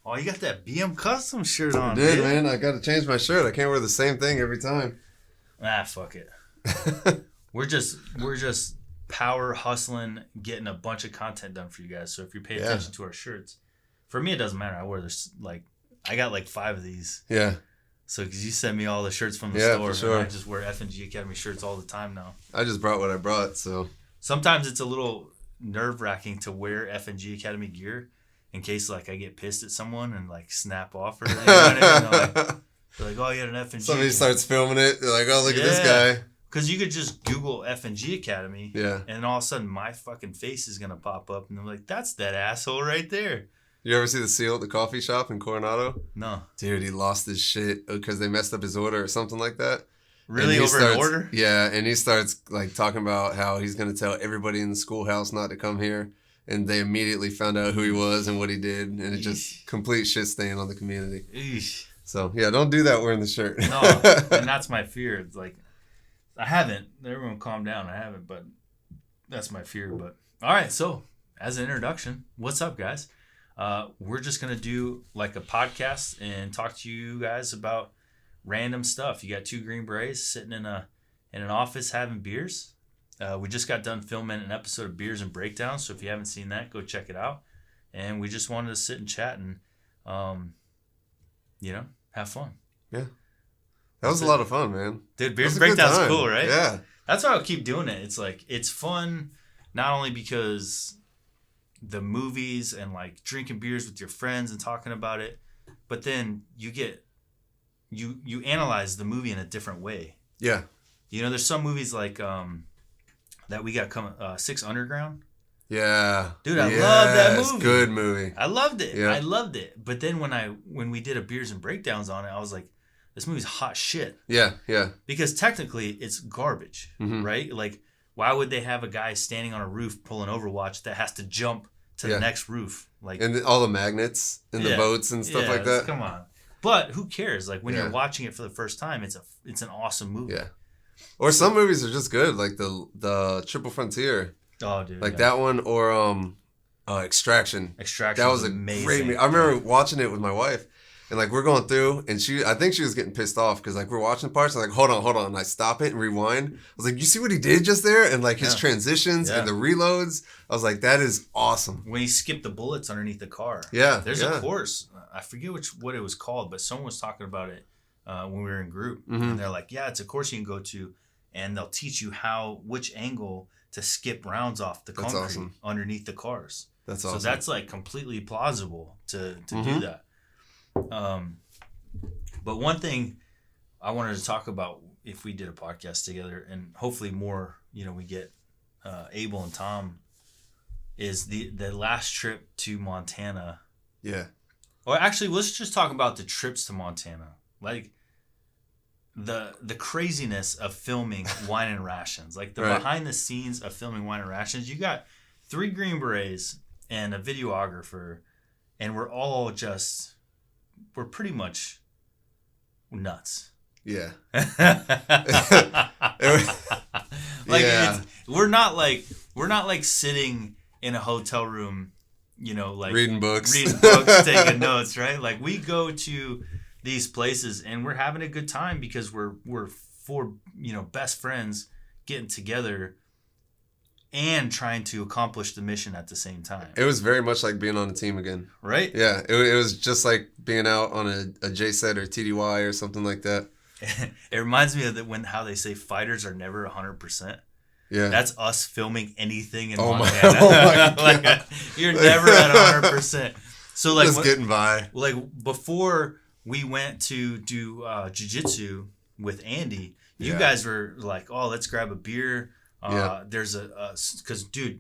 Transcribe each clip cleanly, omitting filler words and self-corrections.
Oh, you got that BM Custom shirt on, dude. Man, I got to change my shirt. I can't wear the same thing every time. Fuck it. We're just power hustling, getting a bunch of content done for you guys. So if you pay attention to our shirts, for me it doesn't matter. I wear this I got like 5 of these. Yeah. So because you send me all the shirts from the store, for sure. And I just wear F&G Academy shirts all the time now. I just brought what I brought, so sometimes it's a little nerve-wracking to wear F&G Academy gear in case like I get pissed at someone and like snap off or anything. They're like, oh, you had an F&G. Somebody starts filming it. They're like, oh, look at this guy. Because you could just Google F&G Academy, and all of a sudden my fucking face is gonna pop up, and I'm like, "That's that asshole right there." You ever see the seal at the coffee shop in Coronado? No. Dude, he lost his shit because they messed up his order or something like that. Really, over an order? Yeah, and he starts like talking about how he's gonna tell everybody in the schoolhouse not to come here, and they immediately found out who he was and what he did, and it just complete shit stain on the community. Eesh. So yeah, don't do that wearing the shirt. No, and that's my fear. It's like. I haven't. Everyone calm down. I haven't, but that's my fear. But all right. So as an introduction, what's up, guys? We're just going to do like a podcast and talk to you guys about random stuff. You got 2 Green Berets sitting in an office having beers. We just got done filming an episode of Beers and Breakdowns. So if you haven't seen that, go check it out. And we just wanted to sit and chat and, have fun. Yeah. That was a lot of fun, man. Dude, Beers and Breakdowns is cool, right? Yeah. That's why I'll keep doing it. It's like, it's fun, not only because the movies and like drinking beers with your friends and talking about it, but then you analyze the movie in a different way. Yeah. There's some movies like that we got coming, 6 Underground. Yeah. Dude, I love that movie. Good movie. I loved it. Yeah. I loved it. But then when we did a Beers and Breakdowns on it, I was like, this movie's hot shit. Yeah, yeah. Because technically, it's garbage, right? Like, why would they have a guy standing on a roof pulling Overwatch that has to jump to the next roof? Like, and all the magnets in the boats and stuff like that. Come on. But who cares? Like, when you're watching it for the first time, it's an awesome movie. Yeah. Or some movies are just good, like the Triple Frontier. Oh, dude. Like that one, or Extraction. Extraction. That was amazing. Great movie. I remember watching it with my wife. And like we're going through, and I think she was getting pissed off because like we're watching parts, and like hold on, and I stop it and rewind. I was like, you see what he did just there, and like his transitions and the reloads. I was like, that is awesome. When he skipped the bullets underneath the car. Yeah, there's a course. I forget what it was called, but someone was talking about it when we were in group, and they're like, yeah, it's a course you can go to, and they'll teach you which angle to skip rounds off the concrete underneath the cars. That's awesome. So that's like completely plausible to do that. But one thing I wanted to talk about if we did a podcast together, and hopefully more, we get Abel and Tom, is the last trip to Montana. Yeah. Or actually, let's just talk about the trips to Montana. Like the craziness of filming Wine and Rations. Like the behind the scenes of filming Wine and Rations. You got 3 Green Berets and a videographer, and we're pretty much nuts. Yeah. We're not like sitting in a hotel room, like reading books, taking notes, right? Like we go to these places and we're having a good time because we're 4, best friends getting together and trying to accomplish the mission at the same time. It was very much like being on a team again. Right? Yeah. It was just like being out on a J-Set or TDY or something like that. It reminds me of how they say fighters are never 100%. Yeah. That's us filming anything in Montana. Oh my God. You're never at 100%. So like just getting by. Like before we went to do jiu-jitsu with Andy, you guys were like, oh, let's grab a beer. There's because dude,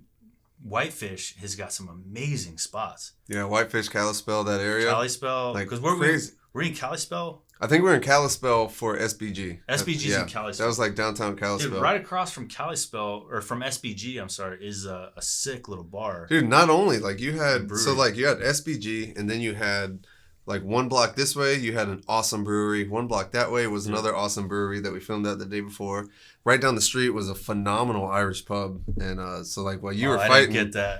Whitefish has got some amazing spots. Yeah, Whitefish, Kalispell, that area. Kalispell, like because we're in Kalispell. I think we're in Kalispell for SBG. SBG's in Kalispell. That was like downtown Kalispell. Dude, right across from Kalispell, or from SBG, I'm sorry, is a sick little bar. Dude, not only like you had, so like you had SBG, and then you had like one block this way, you had an awesome brewery. One block that way was another awesome brewery that we filmed at the day before. Right down the street was a phenomenal Irish pub. And so like while you were fighting,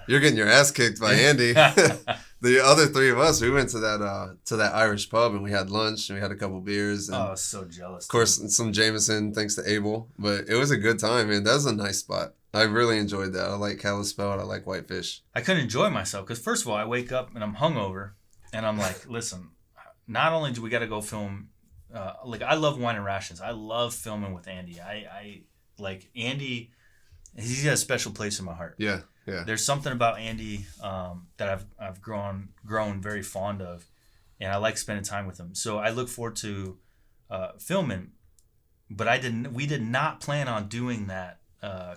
you're getting your ass kicked by Andy. The other three of us, we went to that Irish pub and we had lunch and we had a couple beers. And I was so jealous. Of course, some Jameson, thanks to Abel. But it was a good time, man. That was a nice spot. I really enjoyed that. I like Kalispell. I like Whitefish. I couldn't enjoy myself because first of all, I wake up and I'm hungover. And I'm like, listen, not only do we got to go film, like I love Wine and Rations. I love filming with Andy. I like Andy. He's got a special place in my heart. Yeah, yeah. There's something about Andy that I've grown very fond of, and I like spending time with him. So I look forward to filming, but we did not plan on doing that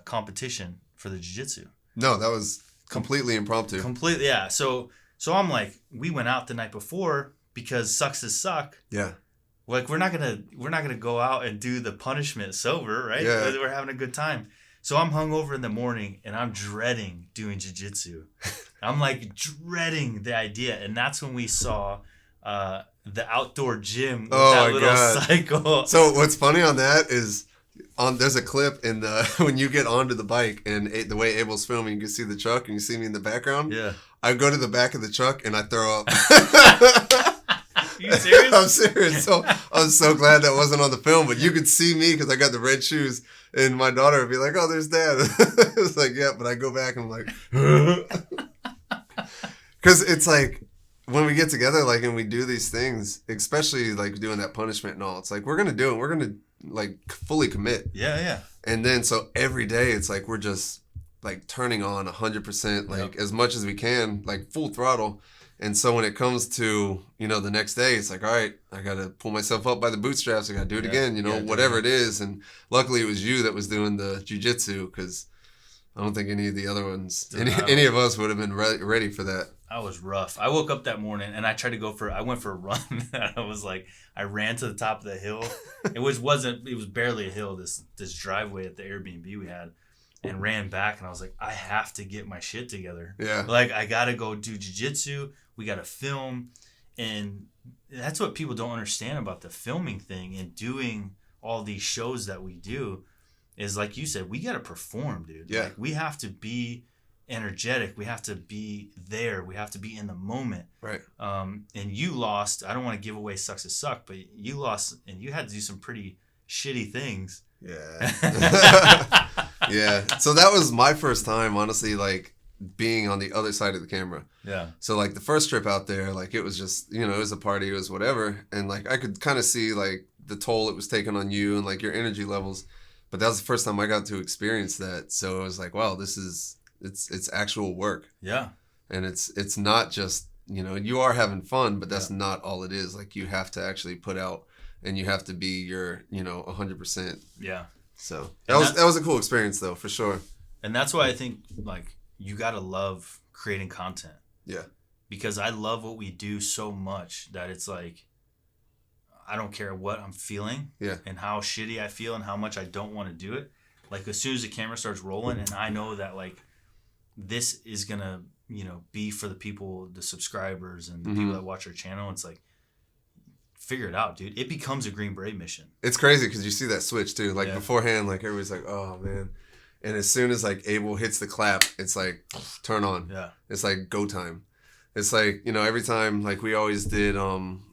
competition for the jiu-jitsu. No, that was completely impromptu. Completely, yeah. So I'm like, we went out the night before because sucks to suck. Yeah. Like we're not gonna go out and do the punishment sober, right? Yeah. We're having a good time. So I'm hungover in the morning and I'm dreading doing jiu-jitsu. I'm like dreading the idea, and that's when we saw the outdoor gym with that little cycle. So what's funny on that is there's a clip in the when you get onto the bike and the way Abel's filming, you can see the truck and you see me in the background. Yeah. I go to the back of the truck and I throw up. You serious? I'm serious. So I was so glad that wasn't on the film, but you could see me because I got the red shoes, and my daughter would be like, "Oh, there's Dad." It's like, yeah, but I go back and I'm like, because it's like when we get together, like, and we do these things, especially like doing that punishment and all. It's like we're gonna do it. We're gonna like fully commit. Yeah, yeah. And then so every day, it's like we're just like turning on 100%, like as much as we can, like full throttle. And so when it comes to, the next day, it's like, all right, I got to pull myself up by the bootstraps. I got to do it again, whatever it is. And luckily it was you that was doing the jiu-jitsu, because I don't think any of the other ones, any of us would have been ready for that. I was rough. I woke up that morning and I tried to I went for a run. I ran to the top of the hill. It was barely a hill, this driveway at the Airbnb we had. And ran back, and I was like, I have to get my shit together. Yeah. Like, I got to go do jiu-jitsu. We got to film. And that's what people don't understand about the filming thing and doing all these shows that we do is, like you said, we got to perform, dude. Yeah. Like, we have to be energetic. We have to be there. We have to be in the moment. Right. And you lost. I don't want to give away sucks to suck, but you lost, and you had to do some pretty shitty things. Yeah. Yeah. So that was my first time, honestly, like being on the other side of the camera. Yeah. So like the first trip out there, like it was just, it was a party, it was whatever. And like I could kind of see like the toll it was taking on you and like your energy levels. But that was the first time I got to experience that. So it was like, wow, it's actual work. Yeah. And it's not just, you are having fun, but that's not all it is. Like you have to actually put out and you have to be your, 100%. Yeah. So that was a cool experience though, for sure. And that's why I think like you gotta love creating content. Yeah. Because I love what we do so much that it's like I don't care what I'm feeling. Yeah. And how shitty I feel and how much I don't want to do it. Like as soon as the camera starts rolling and I know that like this is gonna, be for the people, the subscribers and the people that watch our channel, it's like figure it out, dude. It becomes a Green Beret mission. It's crazy because you see that switch too. Like beforehand, like everybody's like, "Oh man," and as soon as like Abel hits the clap, it's like turn on. Yeah. It's like go time. It's like every time like we always did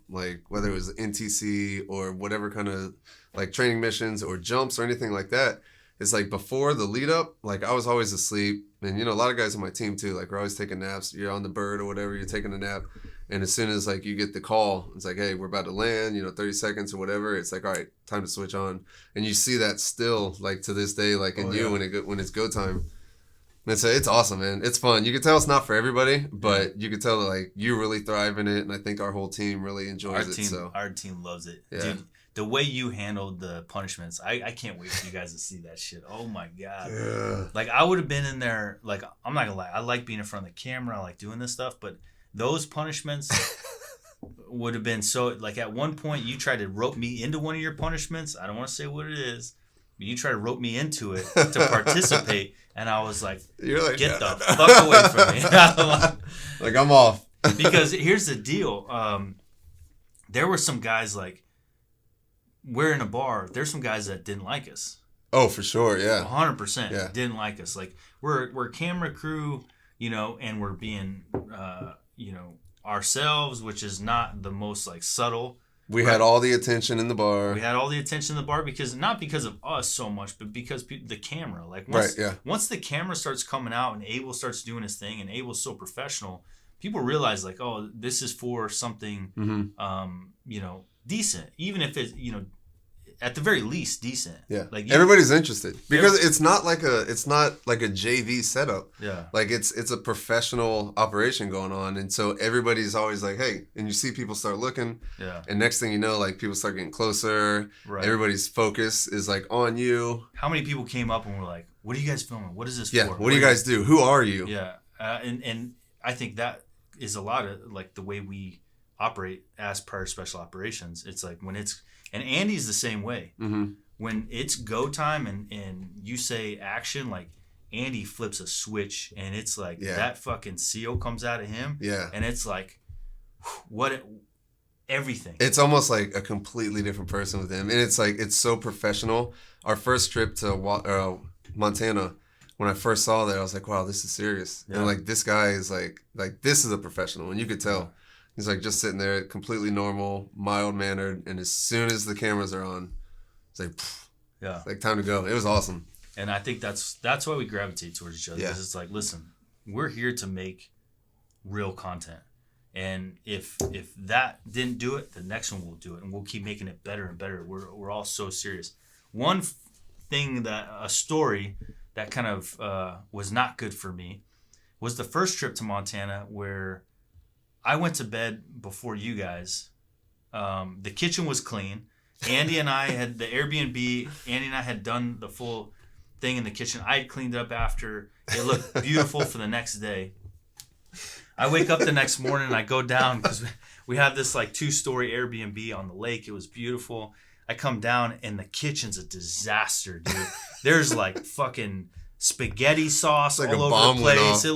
like whether it was NTC or whatever kind of like training missions or jumps or anything like that. It's like before the lead up, like I was always asleep, and a lot of guys on my team too. Like we're always taking naps. You're on the bird or whatever. You're taking a nap. And as soon as like you get the call, it's like, hey, we're about to land, 30 seconds or whatever. It's like, all right, time to switch on. And you see that still like to this day, like in you when it's go time. And so it's awesome, man. It's fun. You can tell it's not for everybody, but you can tell that like you really thrive in it. And I think our whole team really enjoys it. Our team loves it. Yeah. Dude, the way you handled the punishments, I can't wait for you guys to see that shit. Oh my God. Yeah. Like I would have been in there, like I'm not gonna lie, I like being in front of the camera, I like doing this stuff, but those punishments would have been so, like at one point you tried to rope me into one of your punishments. I don't want to say what it is, but you tried to rope me into it to participate. And I was like, get the fuck away from me. Like I'm off. Because here's the deal. there were some guys like, we're in a bar. There's some guys that didn't like us. Oh, for sure, yeah. 100% didn't like us. Like we're camera crew, you know, and we're being, you know, ourselves, which is not the most like subtle. We had all the attention in the bar. We had all the attention in the bar because not because of us so much, but because the camera. Like once the camera starts coming out and Abel starts doing his thing, and Abel's so professional, people realize like, oh, this is for something, you know, decent, even if it's, you know, at the very least decent. Yeah, like everybody's interested because it's not like a JV setup. Yeah, like it's a professional operation going on, and so everybody's always like, hey, and you see people start looking. Yeah, and next thing you know, like people start getting closer. Right, everybody's focus is like on you. How many people came up and were like, "What are you guys filming? What is this for? What do you guys do? Who are you?" Yeah, and I think that is a lot of like the way we operate as prior special operations. It's like when it's. And Andy's the same way. Mm-hmm. When it's go time and you say action, like Andy flips a switch and it's like that fucking seal comes out of him. Yeah. And it's like, everything. It's almost like a completely different person with him. And it's like, it's so professional. Our first trip to Montana, when I first saw that, I was like, wow, this is serious. Yeah. And like, this guy is like this is a professional. And you could tell. He's like just sitting there, completely normal, mild-mannered, and as soon as the cameras are on, it's like, it's like time to go. It was awesome. And I think that's why we gravitate towards each other. Because it's like, listen, we're here to make real content. And if that didn't do it, the next one will do it. And we'll keep making it better and better. We're all so serious. One thing a story that kind of was not good for me was the first trip to Montana where I went to bed before you guys. The kitchen was clean. Andy and I had the Airbnb. Andy and I had done the full thing in the kitchen. I had cleaned up after. It looked beautiful for the next day. I wake up the next morning and I go down because we have this like 2-story Airbnb on the lake. It was beautiful. I come down and the kitchen's a disaster, dude. There's like fucking spaghetti sauce like all over the place. It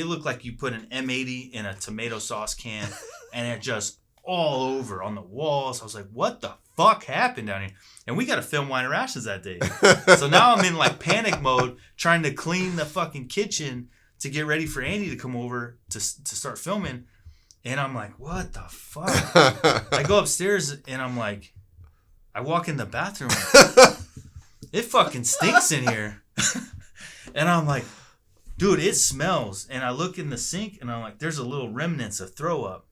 looked like you put an M80 in a tomato sauce can, and it just all over on the walls. I was like, what the fuck happened down here? And we got to film Wine and Rations that day. So now I'm in like panic mode trying to clean the fucking kitchen to get ready for Andy to come over to start filming. And I'm like, what the fuck? I go upstairs and I'm like, I walk in the bathroom. It fucking stinks in here. And I'm like, dude, it smells. And I look in the sink and I'm like, there's a little remnants of throw up.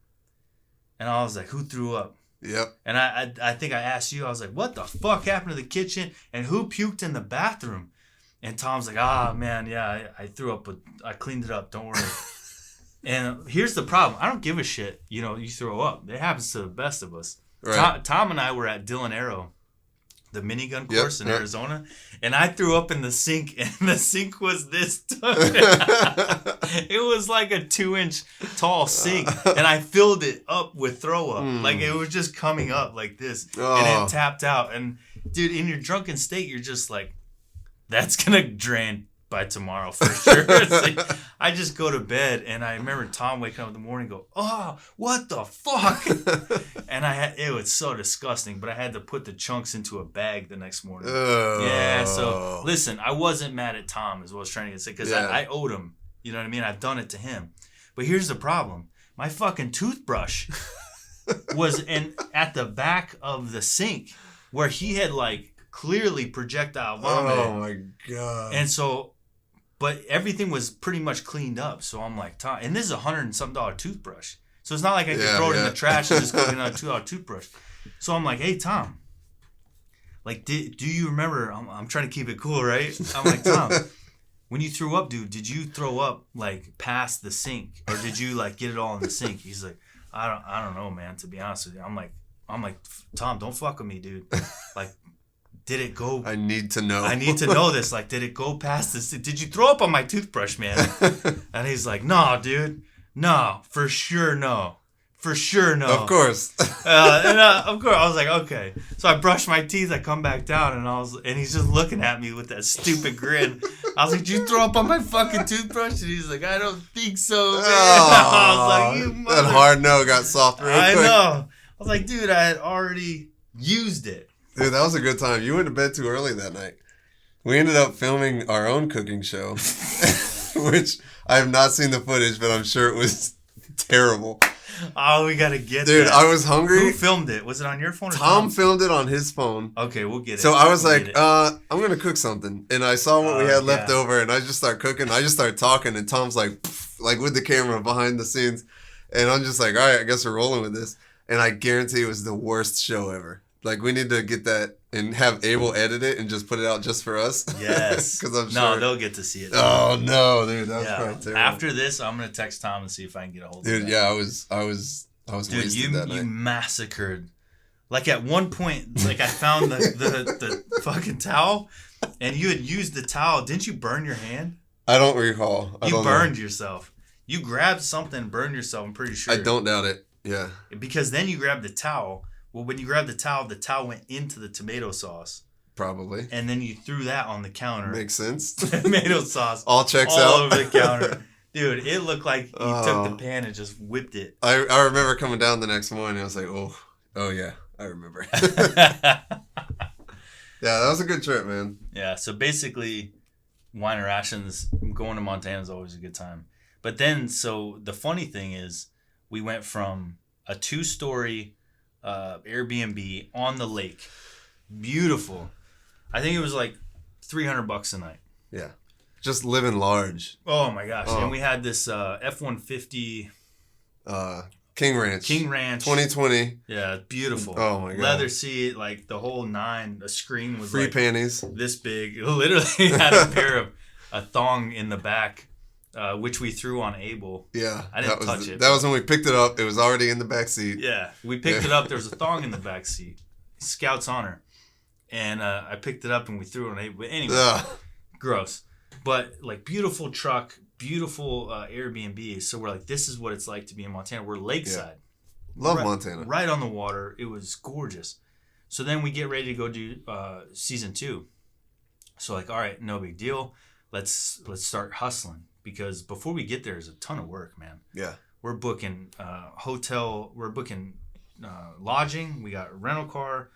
And I was like, who threw up? Yep. And I think I asked you, I was like, what the fuck happened to the kitchen? And who puked in the bathroom? And Tom's like, man, yeah, I threw up, but I cleaned it up. Don't worry. And here's the problem. I don't give a shit. You know, you throw up. It happens to the best of us. Right. Tom and I were at Dillon Arrow, the minigun course in Arizona, and I threw up in the sink, and the sink was this tall. It was like a 2-inch tall sink, and I filled it up with throw up. Like it was just coming up like this, and it tapped out. And dude, in your drunken state, you're just like, that's gonna drain by tomorrow for sure. Like, I just go to bed, and I remember Tom waking up in the morning and go, oh, what the fuck? And it was so disgusting, but I had to put the chunks into a bag the next morning. Yeah, so listen, I wasn't mad at Tom is what I was trying to say, because I owed him. You know what I mean? I've done it to him. But here's the problem. My fucking toothbrush was at the back of the sink where he had like clearly projectile vomit. Oh my God. And so, but everything was pretty much cleaned up. So I'm like, Tom, and this is $100 and some toothbrush. So it's not like I could throw it in the trash and just go get another $2 toothbrush. So I'm like, hey, Tom, like, do you remember? I'm trying to keep it cool, right? I'm like, Tom, when you threw up, dude, did you throw up like past the sink, or did you like get it all in the sink? He's like, I don't know, man. To be honest with you, I'm like, Tom, don't fuck with me, dude. Like, did it go? I need to know. I need to know this. Like, did it go past this? Did you throw up on my toothbrush, man? And he's like, no, dude. No, for sure, no. For sure, no. Of course. Of course. I was like, okay. So I brush my teeth. I come back down, and he's just looking at me with that stupid grin. I was like, did you throw up on my fucking toothbrush? And he's like, I don't think so, man. I was like, you mother. That hard no got soft real quick. I know. was like, dude, I had already used it. Dude, that was a good time. You went to bed too early that night. We ended up filming our own cooking show, which I have not seen the footage, but I'm sure it was terrible. Oh, we gotta get Dude, that. I was hungry. Who filmed it? Was it on your phone or Tom filmed it on his phone. Okay, we'll get it. So I was like, I'm going to cook something. And I saw what we had left yeah. over, and I just started cooking. I just started talking, and Tom's like with the camera behind the scenes. And I'm just like, all right, I guess we're rolling with this. And I guarantee it was the worst show ever. Like, we need to get that and have Abel edit it and just put it out just for us. Yes. Because I'm sure. No, they'll get to see it. Oh, no, dude. That was probably terrible. After this, I'm going to text Tom and see if I can get a hold of it. Dude, yeah, I was Dude, wasted that night. You massacred. Like, at one point, like, I found the fucking towel, and you had used the towel. Didn't you burn your hand? I don't recall. You burned yourself. You grabbed something, burned yourself, I'm pretty sure. I don't doubt it. Yeah. Because then you grabbed the towel. Well, when you grabbed the towel went into the tomato sauce. Probably. And then you threw that on the counter. Makes sense. Tomato sauce. All checks out. All over the counter. Dude, it looked like you took the pan and just whipped it. I remember coming down the next morning. I was like, oh yeah, I remember. Yeah, that was a good trip, man. Yeah, so basically, wine and rations, going to Montana is always a good time. But then, so the funny thing is, we went from a 2-story Airbnb on the lake. Beautiful. I think it was like $300 a night. Yeah. Just living large. Oh my gosh. And we had this F-150 King Ranch 2020. Yeah, beautiful. Oh my god. Leather seat, like the whole nine. The screen was free like panties this big. It literally had a pair of a thong in the back, which we threw on Abel. Yeah, I didn't touch it. That was when we picked it up. It was already in the back seat. Yeah, we picked it up. There was a thong in the back seat. Scout's honor. And I picked it up and we threw it on Abel. But anyway, gross. But like beautiful truck, beautiful Airbnb. So we're like, this is what it's like to be in Montana. We're lakeside. Yeah. Love Montana. Right on the water. It was gorgeous. So then we get ready to go do season 2. So like, all right, no big deal. Let's start hustling, because before we get there is a ton of work, man. Yeah. We're booking hotel. We're booking lodging. We got a rental car.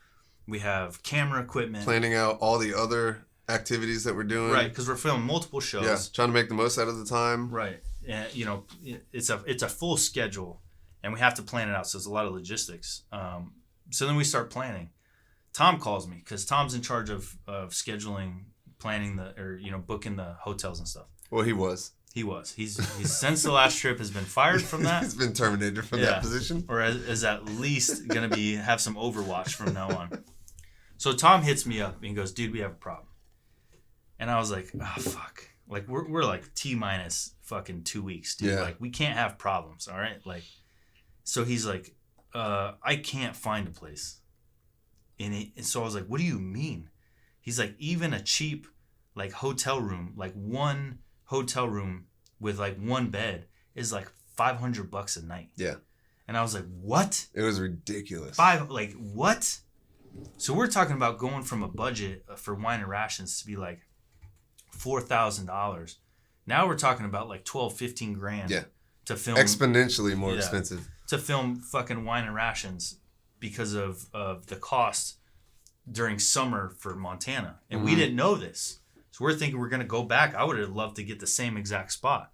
We have camera equipment. Planning out all the other activities that we're doing. Right, because we're filming multiple shows. Yeah, trying to make the most out of the time. Right. And, you know, it's a full schedule, and we have to plan it out, so it's a lot of logistics. So then we start planning. Tom calls me, because Tom's in charge of scheduling, planning booking the hotels and stuff. Well, he was. He's since the last trip has been fired from that. He's been terminated from that position. Or is at least going to have some Overwatch from now on. So Tom hits me up and he goes, dude, we have a problem. And I was like, oh, fuck. Like, we're like T-minus fucking 2 weeks, dude. Yeah. Like, we can't have problems, all right? Like, so he's like, I can't find a place. And so I was like, what do you mean? He's like, even a cheap, like, hotel room, like one hotel room with, like, one bed is, like, $500 a night. Yeah. And I was like, what? It was ridiculous. What? So we're talking about going from a budget for wine and rations to be like $4,000. Now we're talking about like 12, 15 grand to film. Exponentially more expensive. To film fucking wine and rations because of the cost during summer for Montana. And we didn't know this. So we're thinking we're going to go back. I would have loved to get the same exact spot.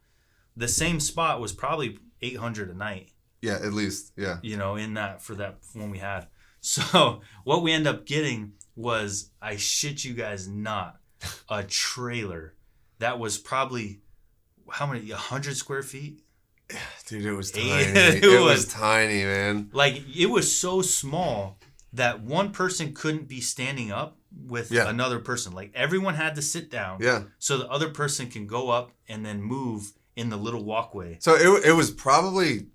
The same spot was probably $800 a night. Yeah, at least. Yeah. You know, in that for that one we had. So what we end up getting was, I shit you guys not, a trailer that was probably, how many, 100 square feet? Dude, it was tiny. It was tiny, man. Like, it was so small that one person couldn't be standing up with another person. Like, everyone had to sit down so the other person can go up and then move in the little walkway. So it was probably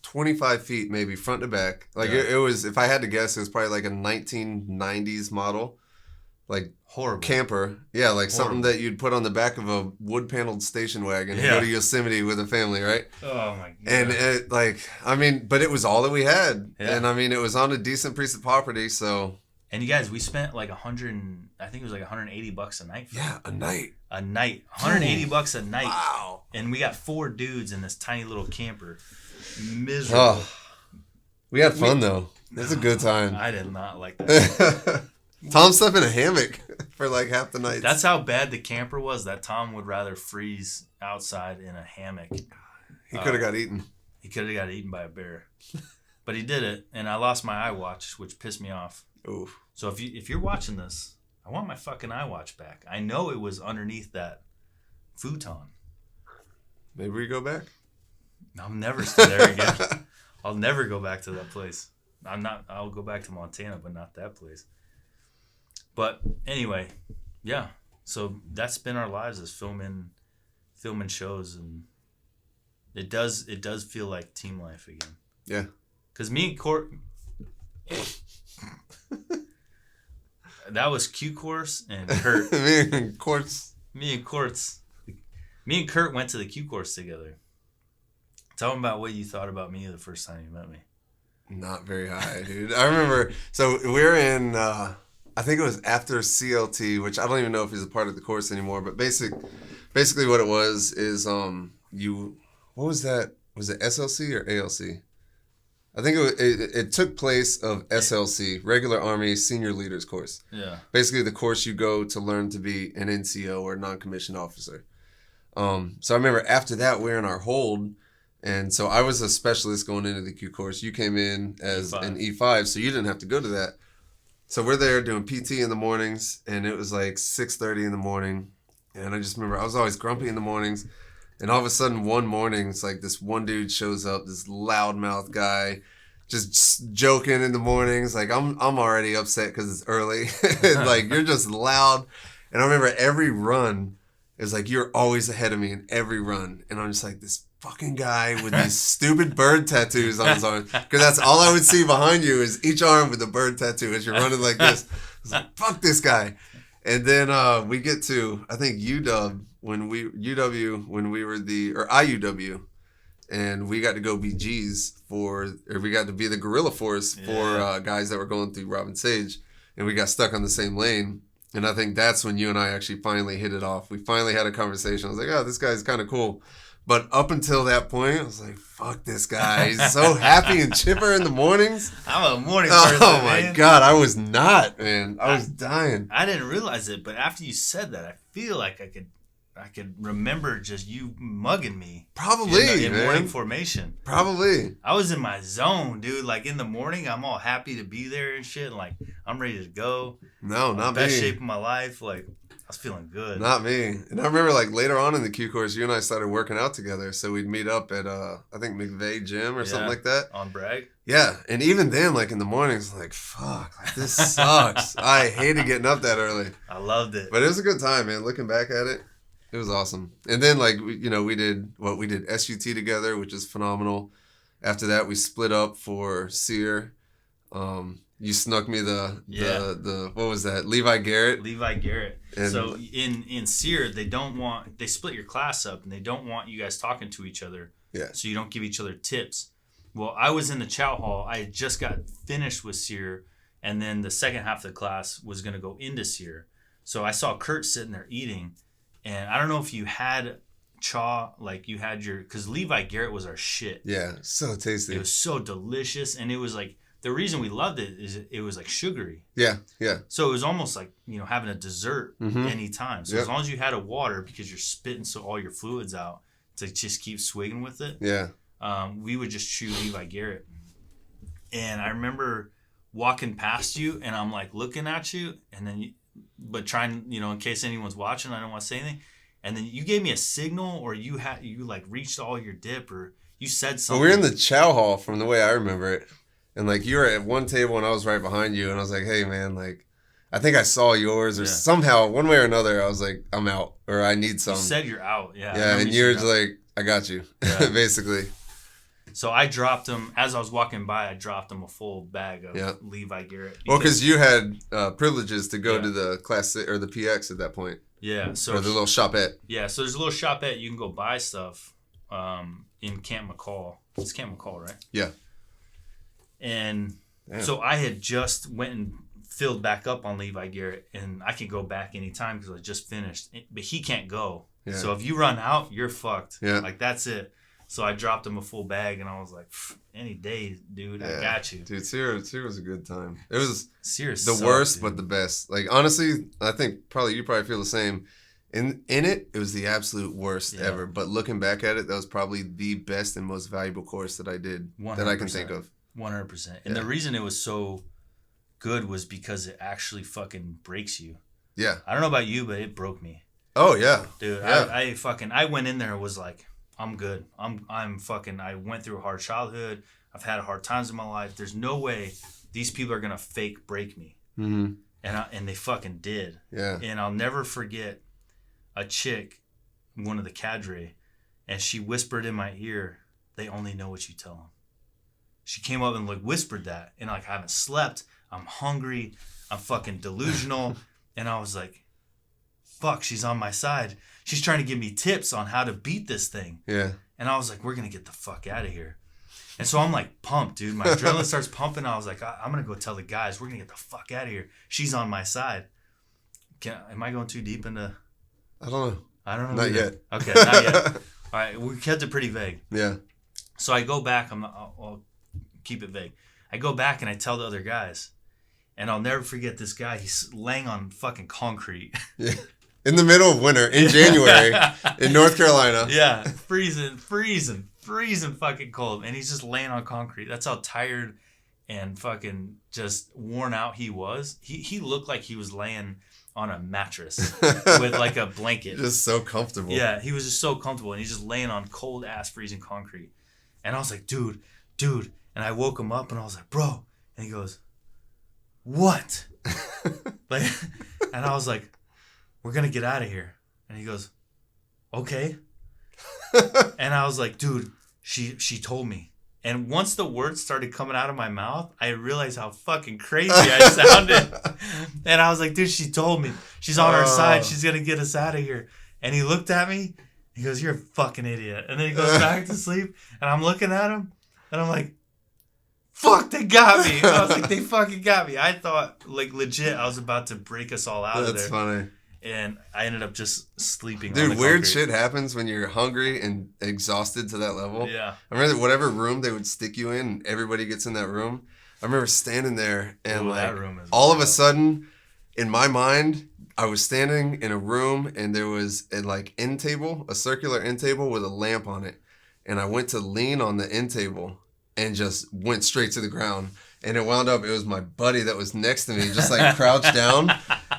25 feet maybe front to back. Like it was, if I had to guess, it was probably like a 1990s model, like horrible camper. Yeah, like something that you'd put on the back of a wood paneled station wagon and go to Yosemite with a family, right? Oh my god. And it, but it was all that we had. Yeah. And I mean, it was on a decent piece of property, so. And you guys, we spent like I think it was like $180 a night. A night. A night. $180 a night. Wow. And we got 4 dudes in this tiny little camper. Miserable. Oh, we had fun though. It's a good time. I did not like that. Tom slept in a hammock for like half the night. That's how bad the camper was, that Tom would rather freeze outside in a hammock. He could have got eaten. He could have got eaten by a bear. But he did it, and I lost my iWatch, which pissed me off. Oof. So if you're watching this, I want my fucking iWatch back. I know it was underneath that futon. Maybe we go back? I'll never stay there again. I'll never go back to that place. I'll go back to Montana, but not that place. But anyway, yeah. So that's been our lives, is filming shows, and it does feel like team life again. Yeah. Because me and Court, that was Q course and Kurt. Me and Kurt went to the Q course together. Tell them about what you thought about me the first time you met me. Not very high, dude. I remember, so we were in, I think it was after CLT, which I don't even know if he's a part of the course anymore, but basically what it was is, what was that? Was it SLC or ALC? I think it took place of SLC, Regular Army Senior Leaders Course. Yeah. Basically the course you go to learn to be an NCO or non-commissioned officer. So I remember after that we're in our hold, and so I was a specialist going into the Q course. You came in as an E5, so you didn't have to go to that. So we're there doing PT in the mornings, and it was like 6:30 in the morning. And I just remember I was always grumpy in the mornings. And all of a sudden one morning, it's like this one dude shows up, this loudmouth guy, just joking in the mornings. Like I'm already upset because it's early. Like you're just loud. And I remember every run, it was like you're always ahead of me in every run. And I'm just like, this fucking guy with these stupid bird tattoos on his arm. Because that's all I would see behind you is each arm with a bird tattoo as you're running like this. I was like, fuck this guy. And then we get to, I think IUW when we were IUW, and we got to go be G's we got to be the guerrilla force for guys that were going through Robin Sage, and we got stuck on the same lane. And I think that's when you and I actually finally hit it off. We finally had a conversation. I was like, oh, this guy's kind of cool. But up until that point, I was like, fuck this guy. He's so happy and chipper in the mornings. I'm a morning person, Oh, my God. I was not, man. I was dying. I didn't realize it, but after you said that, I feel like I could remember just you mugging me. Probably, in morning formation. Probably. I was in my zone, dude. Like, in the morning, I'm all happy to be there and shit. And, like, I'm ready to go. No, not me. Best shape of my life. Like, I was feeling good. Not me. And I remember, like, later on in the Q course, you and I started working out together. So we'd meet up at, I think, McVeigh Gym or something like that. On Bragg? Yeah. And even then, like, in the mornings, like, fuck, like, this sucks. I hated getting up that early. I loved it. But it was a good time, man. Looking back at it, it was awesome. And then, like, we did SUT together, which is phenomenal. After that, we split up for SERE. You snuck me the what was that? Levi Garrett. And so in SERE, they split your class up, and they don't want you guys talking to each other. Yeah. So you don't give each other tips. Well, I was in the chow hall. I had just got finished with SERE, and then the second half of the class was going to go into SERE. So I saw Kurt sitting there eating, and I don't know if you had chaw, like you had because Levi Garrett was our shit. Yeah, so tasty. It was so delicious, and it was like, the reason we loved it is it was like sugary. Yeah. So it was almost like, having a dessert anytime. So as long as you had a water, because you're spitting all your fluids out to just keep swigging with it. Yeah. We would just chew Levi Garrett. And I remember walking past you, and I'm like looking at you, and then but trying, in case anyone's watching, I don't want to say anything. And then you gave me a signal, or you like reached all your dip, or you said something. Well, we were in the chow hall from the way I remember it. And, like, you were at one table and I was right behind you. And I was like, hey, man, like, I think I saw yours. Or somehow, one way or another, I was like, I'm out. Or I need some. You said you're out, yeah. Yeah, and you were just like, I got you, basically. So I dropped him, as I was walking by, I dropped him a full bag of Levi Garrett. Well, because you had privileges to go to the Class or the PX at that point. Yeah. So or the little shopette. Yeah, so there's a little shopette. You can go buy stuff in Camp McCall. It's Camp McCall, right? Yeah. And so I had just went and filled back up on Levi Garrett, and I could go back anytime because I just finished. But he can't go. Yeah. So if you run out, you're fucked. Yeah. Like, that's it. So I dropped him a full bag, and I was like, any day, dude, I got you. Dude, SERE was a good time. It was SERE the worst, but the best. Like, honestly, I think you probably feel the same. In it was the absolute worst ever. But looking back at it, that was probably the best and most valuable course that I did 100%. That I can think of. 100%. And the reason it was so good was because it actually fucking breaks you. Yeah. I don't know about you, but it broke me. Oh, yeah. Dude, yeah. I went in there and was like, I'm good. I went through a hard childhood. I've had hard times in my life. There's no way these people are going to fake break me. Mm-hmm. And they fucking did. Yeah. And I'll never forget a chick, one of the cadre, and she whispered in my ear, they only know what you tell them. She came up and like whispered that. And like, I haven't slept. I'm hungry. I'm fucking delusional. And I was like, fuck, she's on my side. She's trying to give me tips on how to beat this thing. Yeah. And I was like, we're going to get the fuck out of here. And so I'm like pumped, dude. My adrenaline starts pumping. I was like, I'm going to go tell the guys, we're going to get the fuck out of here. She's on my side. Am I going too deep into... I don't know. Not either. Yet. Okay, not yet. All right, we kept it pretty vague. Yeah. So I go back. I'll keep it vague. I go back and I tell the other guys. And I'll never forget this guy. He's laying on fucking concrete. Yeah. In the middle of winter, in January, in North Carolina. Yeah, freezing fucking cold. And he's just laying on concrete. That's how tired and fucking just worn out he was. He looked like he was laying on a mattress with like a blanket. Just so comfortable. Yeah, he was just so comfortable. And he's just laying on cold ass freezing concrete. And I was like, dude. And I woke him up and I was like, bro. And he goes, what? And I was like, we're going to get out of here. And he goes, okay. And I was like, dude, she told me. And once the words started coming out of my mouth, I realized how fucking crazy I sounded. And I was like, dude, she told me. She's on our side. She's going to get us out of here. And he looked at me. He goes, you're a fucking idiot. And then he goes back to sleep. And I'm looking at him. And I'm like, fuck, they got me. I was like, they fucking got me. I thought, like, legit, I was about to break us all out of there. That's funny. And I ended up just sleeping. Dude, on the weird concrete. shit happens when you're hungry and exhausted to that level. Yeah. I remember whatever room they would stick you in, and everybody gets in that room. I remember standing there and like all of a sudden, in my mind, I was standing in a room and there was a like end table, a circular end table with a lamp on it. And I went to lean on the end table and just went straight to the ground. And it wound up, it was my buddy that was next to me, just like crouched down.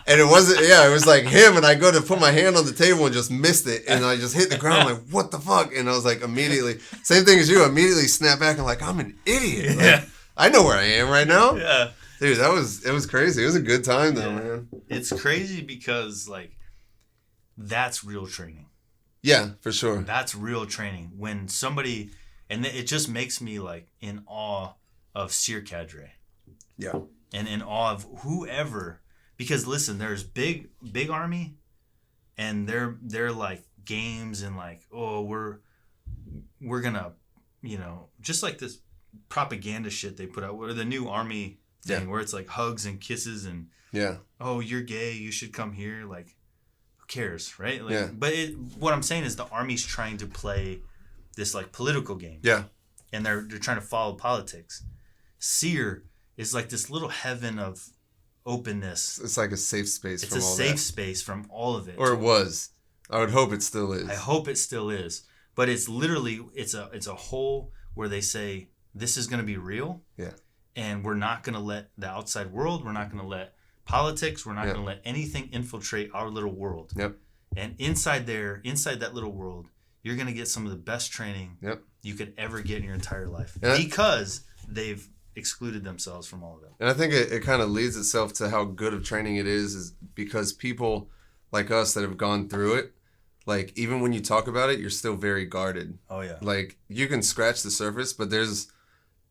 And it was like him. And I go to put my hand on the table and just missed it. And I just hit the ground. I'm like, what the fuck? And I was like, immediately, same thing as you, immediately snap back and like, I'm an idiot. Like, yeah. I know where I am right now. Yeah. Dude, it was crazy. It was a good time though, man. It's crazy because like, that's real training. Yeah, for sure. That's real training. When somebody, and it just makes me like in awe of SERE cadre. Yeah. And in awe of whoever, because listen, there's big army, and they're like games and like, oh, we're gonna, just like this propaganda shit they put out, or the new army thing where it's like hugs and kisses and oh, you're gay, you should come here. Like, who cares, right? Like, but what I'm saying is the army's trying to play this like political game. Yeah. And they're trying to follow politics. SERE is like this little heaven of openness. It's like a safe space. It's a safe space from all of it. Or it was. I would hope it still is. I hope it still is. But it's literally it's a hole where they say this is going to be real. Yeah. And we're not going to let the outside world. We're not going to let politics. We're not going to let anything infiltrate our little world. Yep. And inside that little world, you're going to get some of the best training you could ever get in your entire life because they've excluded themselves from all of that. And I think it kind of leads itself to how good of training it is because people like us that have gone through it, like even when you talk about it, you're still very guarded. Oh yeah. Like you can scratch the surface, but there's,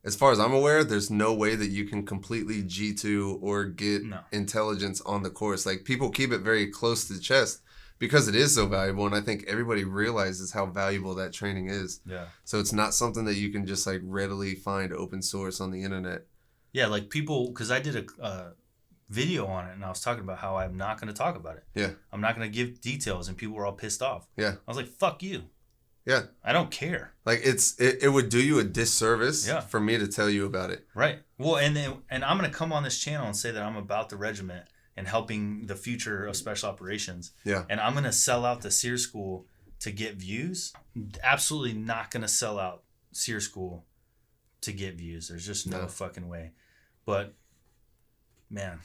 as far as I'm aware, there's no way that you can completely G2 or get intelligence on the course. Like people keep it very close to the chest because it is so valuable. And I think everybody realizes how valuable that training is. Yeah. So it's not something that you can just like readily find open source on the internet. Yeah. Like people, because I did a video on it and I was talking about how I'm not going to talk about it. Yeah. I'm not going to give details and people were all pissed off. Yeah. I was like, fuck you. Yeah. I don't care. Like it would do you a disservice for me to tell you about it. Right. Well, and I'm going to come on this channel and say that I'm about the regiment and helping the future of special operations. Yeah. And I'm going to sell out the SERE school to get views. Absolutely not going to sell out SERE school to get views. There's just no fucking way. But man,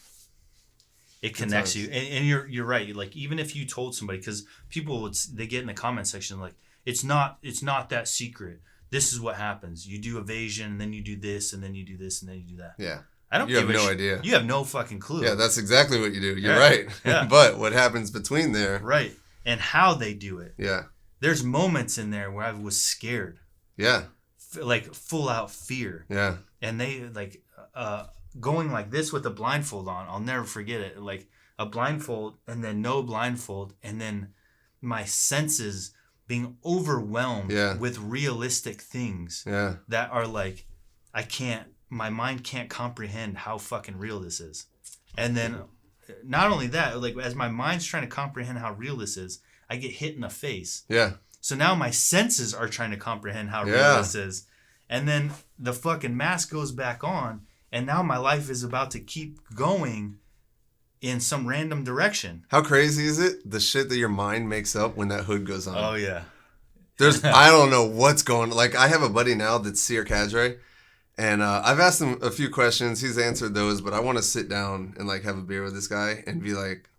it connects you. And you're right. Like, even if you told somebody, because people they get in the comment section like, it's not that secret. This is what happens. You do evasion, and then you do this, and then you do this, and then you do that. Yeah. I don't. You have no idea. You have no fucking clue. Yeah, that's exactly what you do. You're right. Yeah. But what happens between there? Right. And how they do it. Yeah. There's moments in there where I was scared. Yeah. Like full out fear. Yeah. And they like going like this with a blindfold on. I'll never forget it. Like a blindfold and then no blindfold, and then my senses being overwhelmed with realistic things that are like, my mind can't comprehend how fucking real this is. And then not only that, like as my mind's trying to comprehend how real this is, I get hit in the face. Yeah. So now my senses are trying to comprehend how real this is. And then the fucking mask goes back on, and now my life is about to keep going in some random direction. How crazy is it? The shit that your mind makes up when that hood goes on. Oh, yeah. I don't know what's going on. Like, I have a buddy now that's SERE cadre, and I've asked him a few questions. He's answered those, but I want to sit down and, like, have a beer with this guy and be like,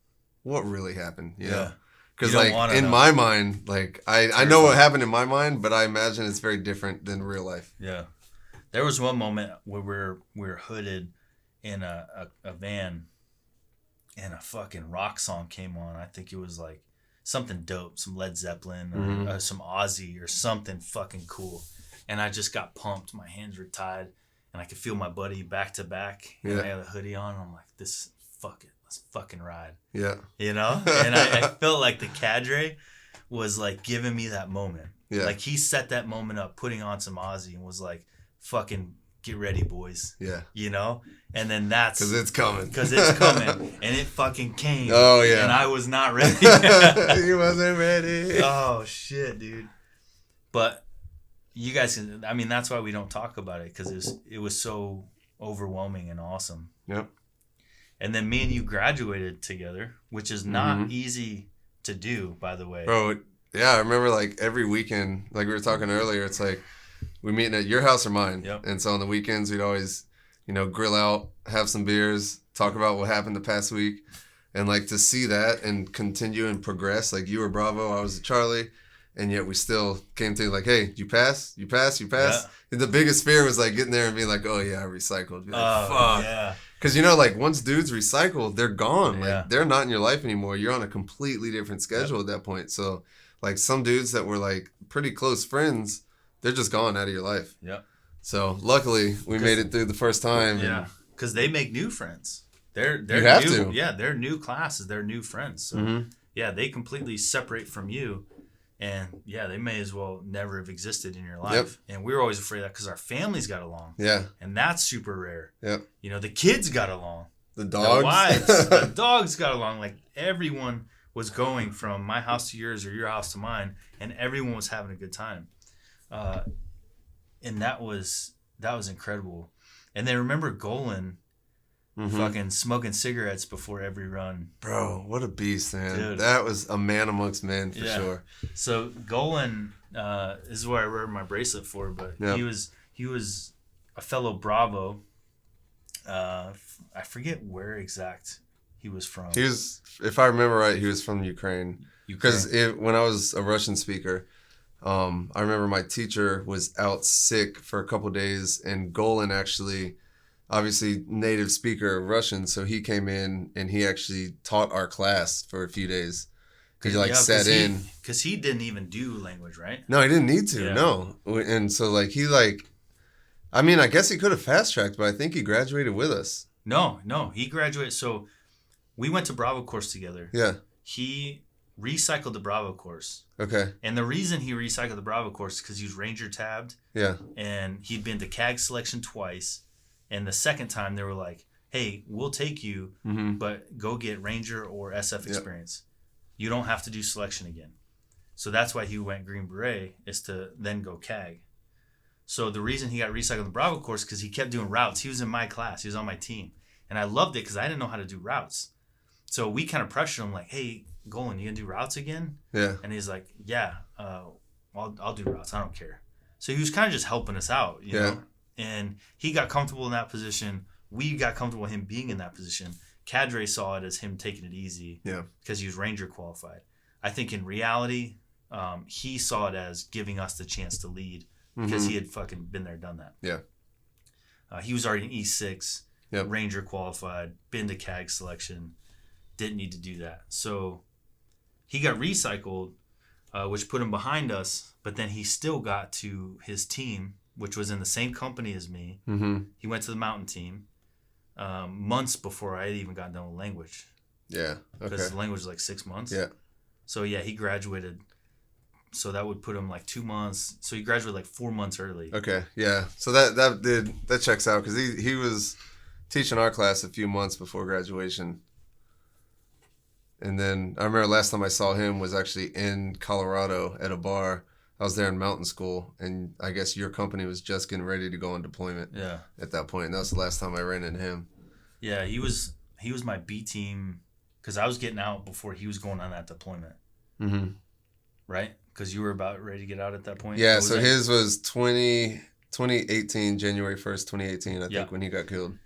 what really happened? You know? Because, like, in my mind, like, I know what happened in my mind, but I imagine it's very different than real life. Yeah. There was one moment where we're hooded in a van, and a fucking rock song came on. I think it was like something dope, some Led Zeppelin or some Ozzy or something fucking cool. And I just got pumped. My hands were tied, and I could feel my buddy back to back. And I had a hoodie on. And I'm like, fuck it. Let's fucking ride. Yeah. You know? And I felt like the cadre was like giving me that moment. Yeah. Like he set that moment up, putting on some Ozzy, and was like, fucking get ready, boys. Yeah. You know? And then that's... Because it's coming. And it fucking came. Oh, yeah. And I was not ready. He wasn't ready. Oh, shit, dude. But you guys... I mean, that's why we don't talk about it, because it was so overwhelming and awesome. Yep. And then me and you graduated together, which is not easy to do, by the way. Bro, yeah, I remember like every weekend, like we were talking earlier, it's like we meeting at your house or mine. Yep. And so on the weekends, we'd always, grill out, have some beers, talk about what happened the past week. And like to see that and continue and progress, like you were Bravo, I was a Charlie. And yet we still came to like, hey, you pass. Yeah. And the biggest fear was like getting there and being like, oh yeah, I recycled. Be like, fuck. Yeah. Because like once dudes recycle, they're gone. Like they're not in your life anymore. You're on a completely different schedule at that point. So like some dudes that were like pretty close friends, they're just gone out of your life. Yeah. So luckily we made it through the first time. Yeah. Because they make new friends. They're you have new. To. Yeah, they're new classes. They're new friends. So yeah, they completely separate from you. And yeah, they may as well never have existed in your life. Yep. And we were always afraid of that because our families got along. Yeah. And that's super rare. Yep. The kids got along. The dogs. The wives. The dogs got along. Like everyone was going from my house to yours or your house to mine, and everyone was having a good time. And that was incredible. And then remember Golan fucking smoking cigarettes before every run. Bro, what a beast, man. Dude. That was a man amongst men for sure. So Golan, this is what I wear my bracelet for, but he was a fellow Bravo. I forget where exact he was from. He was, if I remember right, he was from Ukraine. Because when I was a Russian speaker, I remember my teacher was out sick for a couple days, and Golan actually... obviously native speaker of Russian, so he came in and he actually taught our class for a few days. He sat in. Because he didn't even do language, right? No, he didn't need to, no. And so I guess he could have fast-tracked, but I think he graduated with us. No, he graduated. So we went to Bravo course together. Yeah. He recycled the Bravo course. Okay. And the reason he recycled the Bravo course is because he was Ranger tabbed. Yeah. And he'd been to CAG selection twice. And the second time, they were like, hey, we'll take you, but go get Ranger or SF experience. You don't have to do selection again. So that's why he went Green Beret, is to then go CAG. So the reason he got recycled in the Bravo course because he kept doing routes. He was in my class. He was on my team. And I loved it because I didn't know how to do routes. So we kind of pressured him like, hey, Golan, you going to do routes again? Yeah. And he's like, yeah, I'll do routes. I don't care. So he was kind of just helping us out, you know? And he got comfortable in that position. We got comfortable with him being in that position. Cadre saw it as him taking it easy because he was Ranger qualified. I think in reality, he saw it as giving us the chance to lead because he had fucking been there, done that. Yeah. He was already in E6, Ranger qualified, been to CAG selection, didn't need to do that. So he got recycled, which put him behind us, but then he still got to his team, which was in the same company as me. Mm-hmm. He went to the mountain team months before I had even gotten done with language. Yeah. Okay. Because language is like 6 months. Yeah. So yeah, he graduated. So that would put him like 2 months. So he graduated like 4 months early. Okay. Yeah. So that checks out because he was teaching our class a few months before graduation. And then I remember last time I saw him was actually in Colorado at a bar. I was there in mountain school, and I guess your company was just getting ready to go on deployment. Yeah. At that point, and that was the last time I ran into him. Yeah, he was my B team because I was getting out before he was going on that deployment. Mm-hmm. Right? Because you were about ready to get out at that point. Yeah. So his was 2018, January 1st, 2018. I think when he got killed.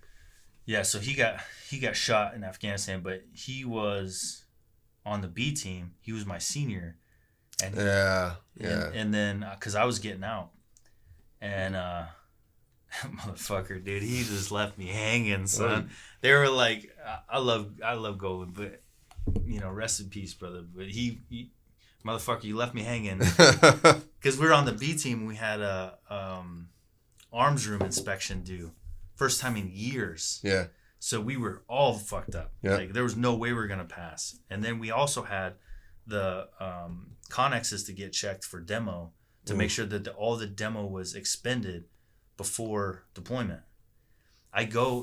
Yeah. So he got shot in Afghanistan, but he was on the B team. He was my senior. And and then because I was getting out, and motherfucker, dude, he just left me hanging, son. They were like, I love Golan, but you know, rest in peace, brother. But he motherfucker, you left me hanging because we were on the B team. We had a arms room inspection due, first time in years. Yeah. So we were all fucked up. Yeah. Like there was no way we were gonna pass, and then we also had the connexes to get checked for demo to make sure that all the demo was expended before deployment.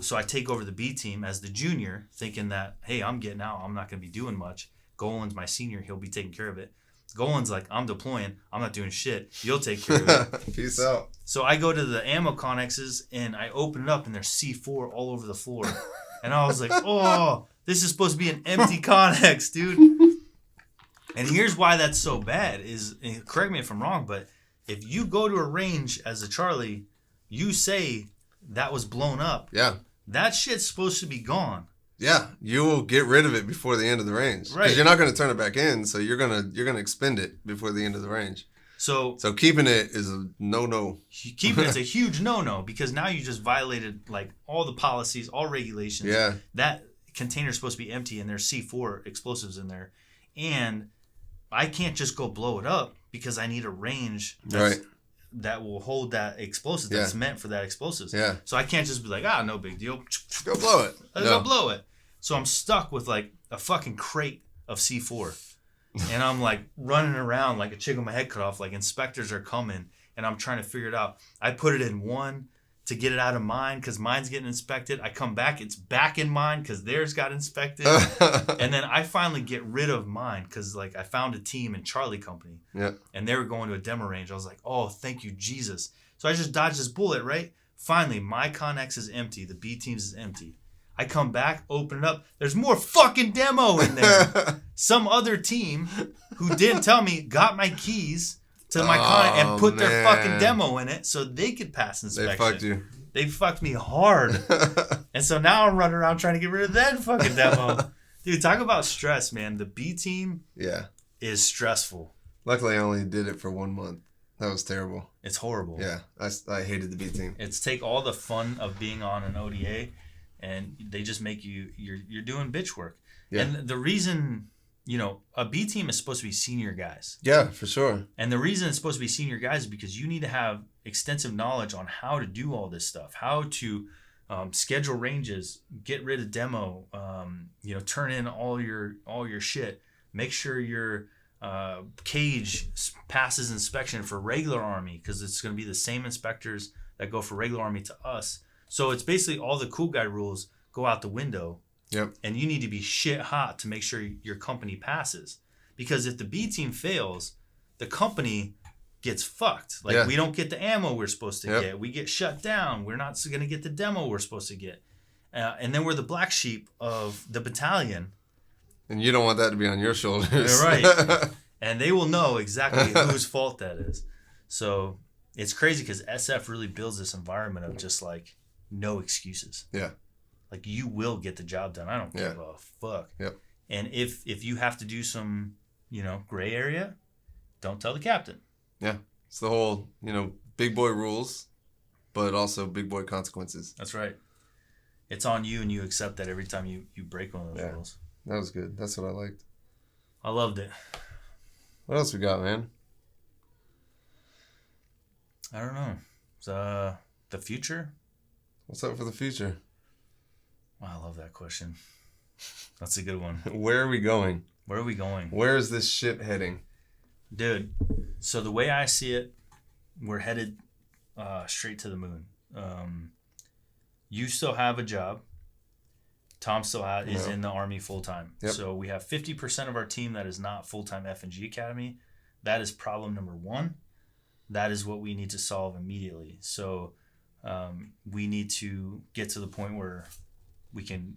So I take over the B team as the junior, thinking that, hey, I'm getting out. I'm not going to be doing much. Golan's my senior. He'll be taking care of it. Golan's like, I'm deploying. I'm not doing shit. You'll take care of it. Peace out. So I go to the ammo connexes, and I open it up, and there's C4 all over the floor. And I was like, oh, this is supposed to be an empty connex, dude. And here's why that's so bad is, correct me if I'm wrong, but if you go to a range as a Charlie, you say that was blown up. Yeah. That shit's supposed to be gone. Yeah, you will get rid of it before the end of the range. Right. Because you're not going to turn it back in, so you're gonna expend it before the end of the range. So keeping it is a no-no. Keeping it's a huge no-no because now you just violated like all the policies, all regulations. Yeah. That container's supposed to be empty and there's C4 explosives in there. And I can't just go blow it up because I need a range that will hold that explosive that's meant for that explosives. Yeah. So I can't just be like, no big deal. Go blow it. Let's go blow it. So I'm stuck with like a fucking crate of C4. And I'm like running around like a chicken with my head cut off. Like inspectors are coming and I'm trying to figure it out. I put it in one to get it out of mine because mine's getting inspected. I come back, it's back in mine because theirs got inspected. And then I finally get rid of mine because like I found a team in Charlie Company. Yeah. And they were going to a demo range. I was like, oh, thank you, Jesus. So I just dodged this bullet, right? Finally, my Connex is empty. The B team's is empty. I come back, open it up. There's more fucking demo in there. Some other team who didn't tell me got my keys to my Connex and put their fucking demo in it so they could pass inspection. They fucked you. They fucked me hard. And so now I'm running around trying to get rid of that fucking demo. Dude, talk about stress, man. The B team is stressful. Luckily, I only did it for 1 month. That was terrible. It's horrible. Yeah, I hated the B team. It's take all the fun of being on an ODA, and they just make you're doing bitch work. Yeah. And the reason, a B team is supposed to be senior guys. Yeah, for sure. And the reason it's supposed to be senior guys is because you need to have extensive knowledge on how to do all this stuff, how to schedule ranges, get rid of demo, turn in all your shit, make sure your cage passes inspection for regular Army because it's going to be the same inspectors that go for regular Army to us. So it's basically all the cool guy rules go out the window. Yep. And you need to be shit hot to make sure your company passes. Because if the B team fails, the company gets fucked. Like we don't get the ammo we're supposed to get. We get shut down. We're not going to get the demo we're supposed to get. And then we're the black sheep of the battalion. And you don't want that to be on your shoulders. Right. And they will know exactly whose fault that is. So it's crazy because SF really builds this environment of just like no excuses. Yeah. Like you will get the job done. I don't give a fuck. Yep. And if you have to do some, gray area, don't tell the captain. Yeah. It's the whole, big boy rules, but also big boy consequences. That's right. It's on you and you accept that every time you break one of those rules. That was good. That's what I liked. I loved it. What else we got, man? I don't know. The future? What's up for the future? Wow, I love that question. That's a good one. Where are we going? Where are we going? Where is this ship heading? Dude, so the way I see it, we're headed straight to the moon. You still have a job. Tom still is in the Army full-time. Yep. So we have 50% of our team that is not full-time F&G Academy. That is problem number one. That is what we need to solve immediately. So we need to get to the point where we can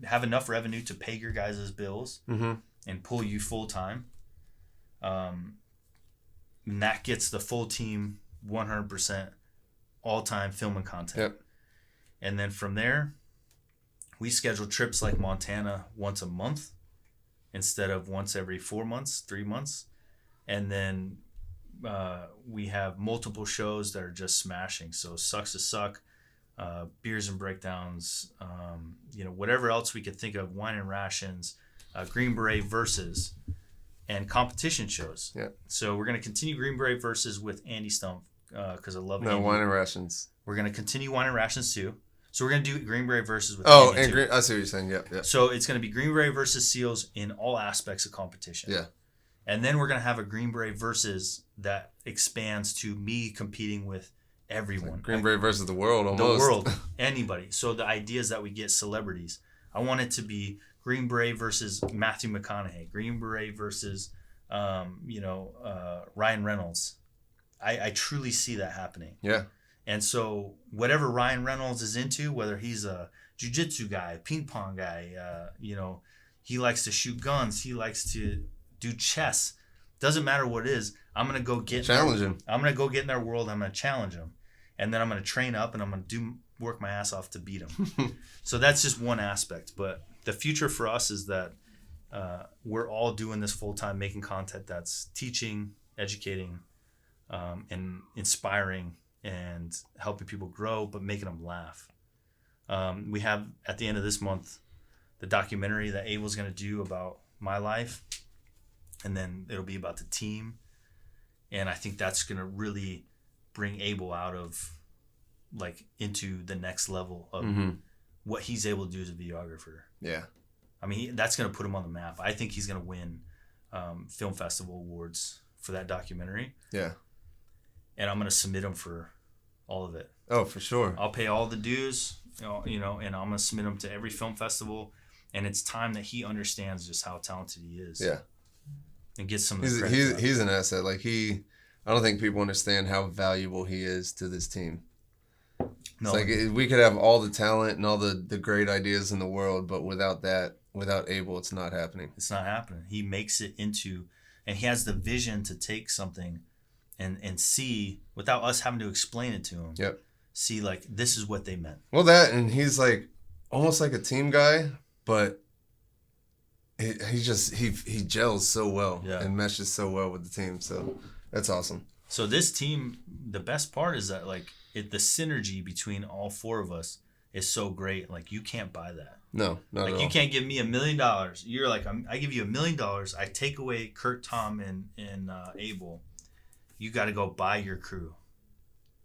have enough revenue to pay your guys' bills and pull you full-time. And that gets the full team 100% all-time film and content. Yep. And then from there, we schedule trips like Montana once a month instead of once every 4 months, 3 months. And then we have multiple shows that are just smashing. So Sucks to Suck, Beers and Breakdowns, whatever else we could think of, Wine and Rations, Green Beret Versus, and competition shows. Yeah. So we're going to continue Green Beret Versus with Andy Stump because I love Andy. Wine and Rations. We're going to continue Wine and Rations too. So we're going to do Green Beret Versus with Andy too. I see what you're saying. Yeah. So it's going to be Green Beret versus SEALs in all aspects of competition. Yeah. And then we're going to have a Green Beret Versus that expands to me competing with everyone. Like Green Beret versus the world almost. The world. Anybody. So the idea is that we get celebrities. I want it to be Green Beret versus Matthew McConaughey. Green Beret versus, Ryan Reynolds. I truly see that happening. Yeah. And so whatever Ryan Reynolds is into, whether he's a jiu-jitsu guy, ping pong guy, he likes to shoot guns, he likes to do chess. Doesn't matter what it is. I'm going to go challenge him. I'm going to go get in their world. I'm going to challenge him. And then I'm going to train up and I'm going to work my ass off to beat him. So that's just one aspect. But the future for us is that we're all doing this full-time, making content that's teaching, educating, and inspiring and helping people grow, but making them laugh. We have, at the end of this month, the documentary that Abel's going to do about my life. And then it'll be about the team. And I think that's going to really bring Abel out of, into the next level of what he's able to do as a videographer. Yeah. I mean, that's going to put him on the map. I think he's going to win film festival awards for that documentary. Yeah. And I'm going to submit him for all of it. Oh, for sure. I'll pay all the dues, and I'm going to submit him to every film festival. And it's time that he understands just how talented he is. Yeah. And get some. He's an asset. I don't think people understand how valuable he is to this team. No, it's we could have all the talent and all the great ideas in the world, but without Abel, it's not happening. It's not happening. He makes it into, and he has the vision to take something, and see without us having to explain it to him. Yep. See, this is what they meant. Well, and he's almost like a team guy, but. He gels so well and meshes so well with the team, so that's awesome. So this team, the best part is that the synergy between all four of us is so great. You can't buy that. No, not at all. You can't give me $1 million. You're I give you $1 million. I take away Kurt, Tom, and Abel. You got to go buy your crew.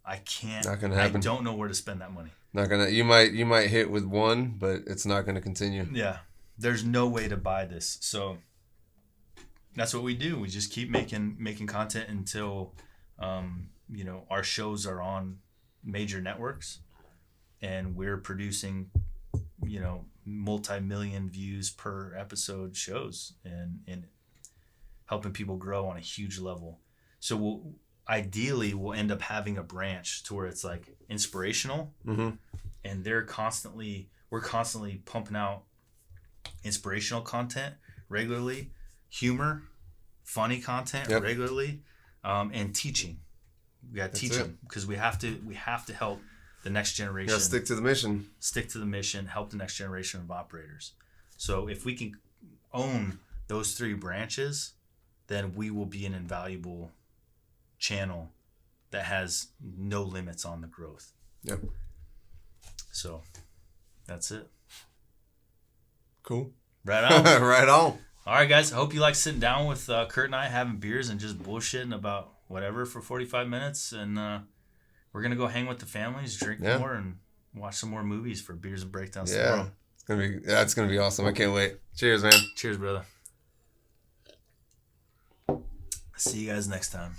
I can't. Not gonna happen. I don't know where to spend that money. Not gonna. You might hit with one, but it's not gonna continue. Yeah. There's no way to buy this. So that's what we do. We just keep making content until our shows are on major networks and we're producing multi-million views per episode shows, and helping people grow on a huge level. So ideally we'll end up having a branch to where it's like inspirational, and we're constantly pumping out inspirational content regularly, humor, funny content regularly, and teaching. We got to teach them because we have to help the next generation. You gotta stick to the mission. Stick to the mission. Help the next generation of operators. So if we can own those 3 branches, then we will be an invaluable channel that has no limits on the growth. Yep. So that's it. Cool. Right on. Right on. All right, guys. I hope you like sitting down with Kurt and I having beers and just bullshitting about whatever for 45 minutes. And we're going to go hang with the families, drink more, and watch some more movies for Beers and Breakdowns tomorrow. It's gonna be awesome. I can't wait. Cheers, man. Cheers, brother. See you guys next time.